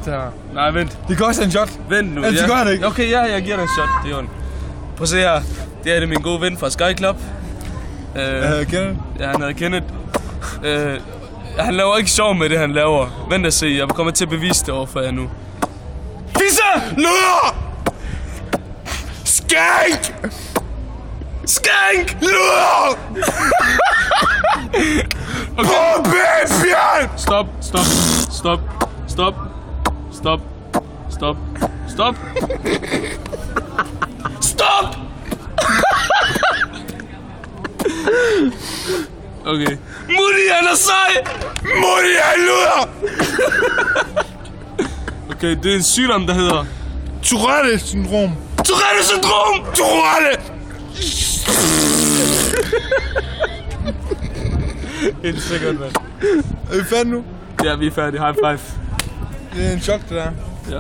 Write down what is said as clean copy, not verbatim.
det her. Nej, vent. Det koster en shot. Vent nu. Ellers gør jeg det ikke. Okay, ja, jeg giver dig en shot. Det er ondt. Prøv at se her. Det er min gode ven fra Sky Club. Kenneth? Ja, han hedder Kenneth. Han laver ikke sjov med det, han laver. Vent at se, jeg kommer til at bevise det overfor jer nu. Fisse! Luder! Skank! Skank! Luder! Okay. Bjørn! Stop, stop, stop, stop, stop, stop, stop. Stop! Okay. Mutti, han er sej! Mutti, han luder! Okay, det er en sygdom, der hedder Tourette-syndrom. Tourette-syndrom! Tourette! Helt sikkert, mand. Er vi færdige nu? Ja, vi er færdige. High five. Det er en chok, det der. Ja.